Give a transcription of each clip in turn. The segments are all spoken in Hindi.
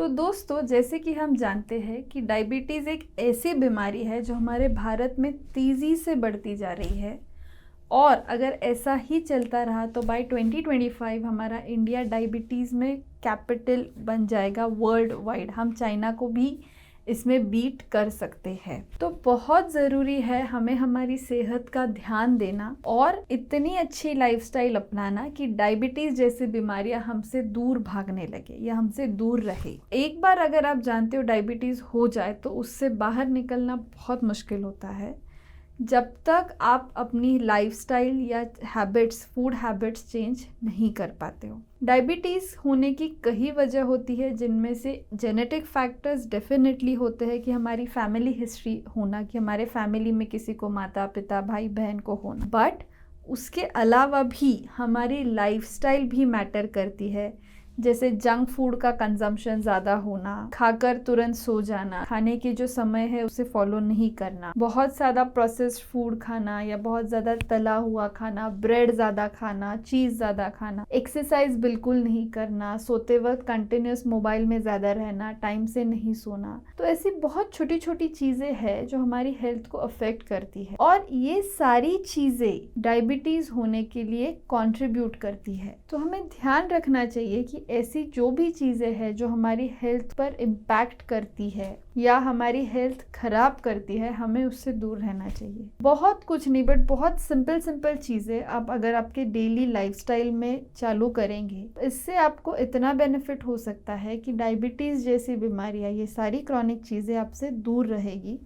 तो दोस्तों, जैसे कि हम जानते हैं कि डायबिटीज़ एक ऐसी बीमारी है जो हमारे भारत में तेज़ी से बढ़ती जा रही है और अगर ऐसा ही चलता रहा तो बाय 2025 हमारा इंडिया डायबिटीज़ में कैपिटल बन जाएगा वर्ल्ड वाइड। हम चाइना को भी इसमें बीट कर सकते हैं। तो बहुत ज़रूरी है हमें हमारी सेहत का ध्यान देना और इतनी अच्छी लाइफस्टाइल अपनाना कि डायबिटीज़ जैसी बीमारियां हमसे दूर भागने लगे या हमसे दूर रहे। एक बार अगर आप जानते हो डायबिटीज़ हो जाए तो उससे बाहर निकलना बहुत मुश्किल होता है जब तक आप अपनी लाइफस्टाइल या हैबिट्स, फूड हैबिट्स चेंज नहीं कर पाते हो। डायबिटीज़ होने की कई वजह होती है, जिनमें से जेनेटिक फैक्टर्स डेफिनेटली होते हैं कि हमारी फैमिली हिस्ट्री होना, कि हमारे फैमिली में किसी को माता पिता भाई बहन को होना, बट उसके अलावा भी हमारी लाइफस्टाइल भी मैटर करती है। जैसे जंक फूड का कंजम्पशन ज़्यादा होना, खाकर तुरंत सो जाना, खाने की जो समय है उसे फॉलो नहीं करना, बहुत ज़्यादा प्रोसेस्ड फूड खाना या बहुत ज़्यादा तला हुआ खाना, ब्रेड ज़्यादा खाना, चीज़ ज़्यादा खाना, एक्सरसाइज बिल्कुल नहीं करना, सोते वक्त कंटिन्यूस मोबाइल में ज़्यादा रहना, टाइम से नहीं सोना। तो ऐसी बहुत छोटी छोटी चीज़ें हैं जो हमारी हेल्थ को अफेक्ट करती है और ये सारी चीज़ें डायबिटीज़ होने के लिए कॉन्ट्रीब्यूट करती है। तो हमें ध्यान रखना चाहिए कि ऐसी जो भी चीज़ें हैं जो हमारी हेल्थ पर इम्पैक्ट करती है या हमारी हेल्थ खराब करती है, हमें उससे दूर रहना चाहिए। बहुत कुछ नहीं, बट बहुत सिंपल चीज़ें आप अगर आपके डेली लाइफस्टाइल में चालू करेंगे तो इससे आपको इतना बेनिफिट हो सकता है कि डायबिटीज़ जैसी बीमारियां, ये सारी क्रॉनिक चीज़ें आपसे दूर रहेगी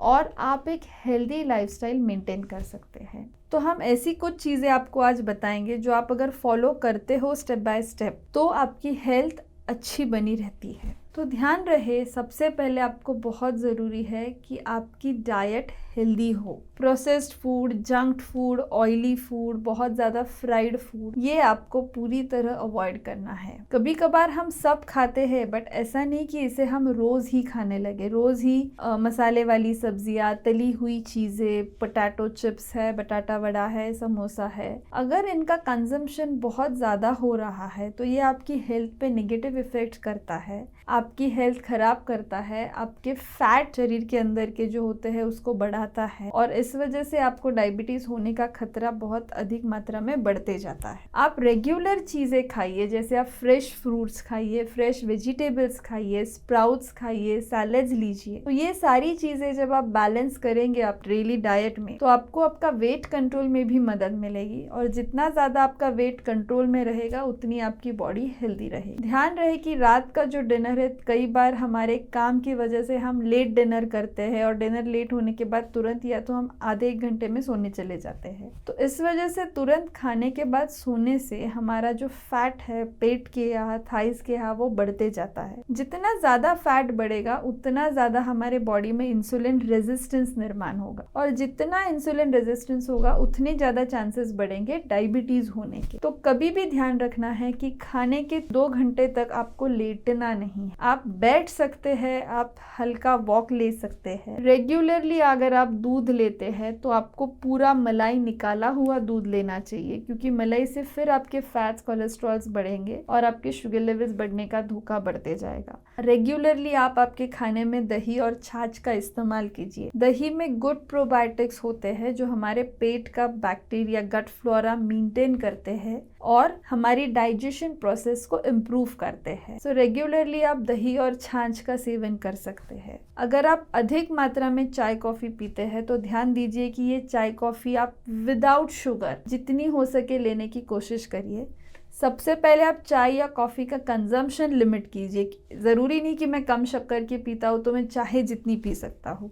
और आप एक हेल्दी लाइफस्टाइल मेंटेन कर सकते हैं। तो हम ऐसी कुछ चीज़ें आपको आज बताएंगे जो आप अगर फॉलो करते हो स्टेप बाय स्टेप तो आपकी हेल्थ अच्छी बनी रहती है। तो ध्यान रहे, सबसे पहले आपको बहुत ज़रूरी है कि आपकी डाइट हेल्दी हो। Processed food, junk food, oily food, बहुत ज़्यादा फ्राइड फूड, ये आपको पूरी तरह अवॉइड करना है। कभी कभार हम सब खाते हैं, बट ऐसा नहीं कि इसे हम रोज़ ही खाने लगे। रोज़ ही मसाले वाली सब्जियाँ, तली हुई चीज़ें, पोटैटो चिप्स है, बटाटा वड़ा है, समोसा है, अगर इनका कंजम्पशन बहुत ज़्यादा हो रहा है तो ये आपकी हेल्थ पे नेगेटिव इफेक्ट करता है, आपकी हेल्थ खराब करता है, आपके फैट शरीर के अंदर के जो होते हैं उसको बढ़ाता है और इस वजह से आपको डायबिटीज़ होने का खतरा बहुत अधिक मात्रा में बढ़ते जाता है। आप रेगुलर चीज़ें खाइए, जैसे आप फ्रेश फ्रूट्स खाइए, फ्रेश वेजिटेबल्स खाइए, स्प्राउट्स खाइए, सैलेड्स लीजिए। तो ये सारी चीज़ें जब आप बैलेंस करेंगे आप डेली डाइट में तो आपको आपका वेट कंट्रोल में भी मदद मिलेगी और जितना ज़्यादा आपका वेट कंट्रोल में रहेगा उतनी आपकी बॉडी हेल्दी रहेगी। ध्यान रहे कि रात का जो डिनर है, कई बार हमारे काम की वजह से हम लेट डिनर करते हैं और डिनर लेट होने के बाद तुरंत या तो हम आधे एक घंटे में सोने चले जाते हैं। तो इस वजह से तुरंत खाने के बाद सोने से हमारा जो फैट है पेट के यहाँ, थाइस के यहाँ, वो बढ़ते जाता है। जितना ज़्यादा फैट बढ़ेगा उतना ज़्यादा हमारे बॉडी में इंसुलिन रेजिस्टेंस निर्माण होगा और जितना इंसुलिन रेजिस्टेंस होगा उतने ज़्यादा चांसेस बढ़ेंगे डायबिटीज़ होने के। तो कभी भी ध्यान रखना है कि खाने के 2 घंटे तक आपको लेटना नहीं। आप बैठ सकते हैं, आप हल्का वॉक ले सकते हैं। रेगुलरली अगर आप दूध लेते हैं तो आपको पूरा मलाई निकाला हुआ दूध लेना चाहिए, क्योंकि मलाई से फिर आपके फैट्स, कोलेस्ट्रॉल्स बढ़ेंगे और आपके शुगर लेवल्स बढ़ने का धोखा बढ़ते जाएगा। रेगुलरली आप आपके खाने में दही और छाछ का इस्तेमाल कीजिए। दही में गुड प्रोबायोटिक्स होते हैं जो हमारे पेट का बैक्टीरिया, गट फ्लोरा मेंटेन करते हैं और हमारी डाइजेशन प्रोसेस को इम्प्रूव करते हैं। सो रेगुलरली आप दही और छाछ का सेवन कर सकते हैं। अगर आप अधिक मात्रा में चाय कॉफ़ी पीते हैं तो ध्यान दीजिए कि ये चाय कॉफ़ी आप विदाउट शुगर जितनी हो सके लेने की कोशिश करिए। सबसे पहले आप चाय या कॉफ़ी का कंजम्पशन लिमिट कीजिए। ज़रूरी नहीं कि मैं कम शक्कर की पीता हूँ तो मैं चाहे जितनी पी सकता हूँ।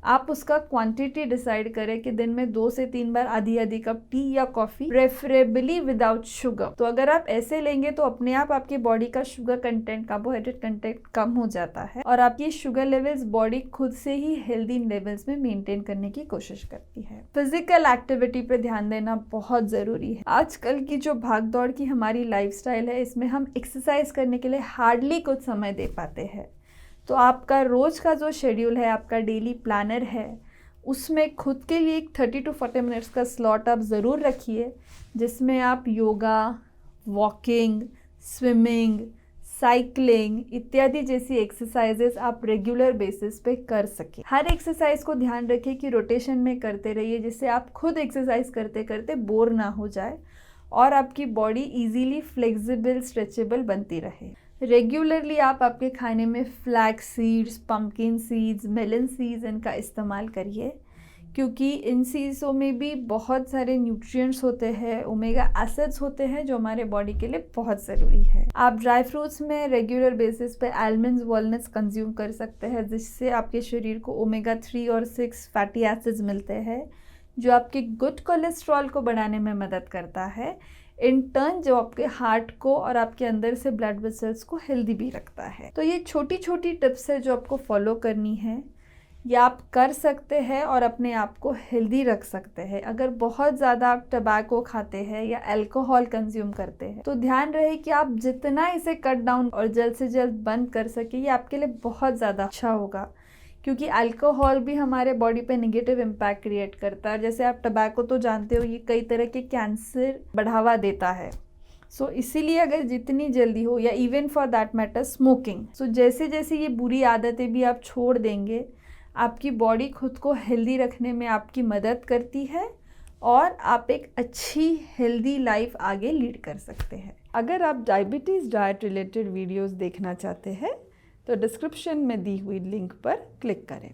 आप उसका क्वांटिटी डिसाइड करें कि दिन में 2 से 3 बार आधी आधी कप टी या कॉफ़ी, प्रेफरेबली विदाउट शुगर। तो अगर आप ऐसे लेंगे तो अपने आप आपकी बॉडी का शुगर कंटेंट, कार्बोहाइड्रेट कंटेंट कम हो जाता है और आपकी शुगर लेवल्स बॉडी खुद से ही हेल्दी लेवल्स में मेंटेन करने की कोशिश करती है। फिजिकल एक्टिविटी पे ध्यान देना बहुत ज़रूरी है। आजकल की जो भाग दौड़ की हमारी लाइफस्टाइल है, इसमें हम एक्सरसाइज करने के लिए हार्डली कुछ समय दे पाते हैं। तो आपका रोज़ का जो शेड्यूल है, आपका डेली प्लानर है, उसमें खुद के लिए एक 30 to 40 मिनट्स का स्लॉट आप ज़रूर रखिए, जिसमें आप योगा, वॉकिंग, स्विमिंग, साइकिलिंग इत्यादि जैसी एक्सरसाइजेस आप रेगुलर बेसिस पे कर सकें। हर एक्सरसाइज को ध्यान रखें कि रोटेशन में करते रहिए, जिससे आप खुद एक्सरसाइज करते करते बोर ना हो जाए और आपकी बॉडी इजीली फ्लेक्सिबल स्ट्रेचेबल बनती रहे। रेगुलरली आप आपके खाने में flax seeds, pumpkin seeds, melon seeds इनका इस्तेमाल करिए, क्योंकि इन सीड्सों में भी बहुत सारे न्यूट्रिएंट्स होते हैं, ओमेगा एसिड्स होते हैं जो हमारे बॉडी के लिए बहुत ज़रूरी है। आप ड्राई फ्रूट्स में रेगुलर बेसिस पे आलमंड्स, वॉलनट्स कंज्यूम कर सकते हैं, जिससे आपके शरीर को ओमेगा 3 और 6 फैटी एसिड्स मिलते हैं, जो आपके गुड कोलेस्ट्रॉल को बढ़ाने में मदद करता है, इन टर्न जो आपके हार्ट को और आपके अंदर से ब्लड वेसल्स को हेल्दी भी रखता है। तो ये छोटी छोटी टिप्स है जो आपको फॉलो करनी है, ये आप कर सकते हैं और अपने आप को हेल्दी रख सकते हैं। अगर बहुत ज़्यादा आप टबैको खाते हैं या अल्कोहल कंज्यूम करते हैं तो ध्यान रहे कि आप जितना इसे कट डाउन और जल्द से जल्द बंद कर सके, ये आपके लिए बहुत ज़्यादा अच्छा होगा, क्योंकि अल्कोहल भी हमारे बॉडी पे नेगेटिव इम्पैक्ट क्रिएट करता है। जैसे आप टबैको तो जानते हो, ये कई तरह के कैंसर बढ़ावा देता है। सो इसीलिए अगर जितनी जल्दी हो, या even for that matter smoking, so जैसे जैसे ये बुरी आदतें भी आप छोड़ देंगे, आपकी बॉडी खुद को हेल्दी रखने में आपकी मदद करती है और आप एक अच्छी हेल्दी लाइफ आगे लीड कर सकते हैं। अगर आप डायबिटीज़ डाइट रिलेटेड वीडियोस देखना चाहते हैं तो डिस्क्रिप्शन में दी हुई लिंक पर क्लिक करें।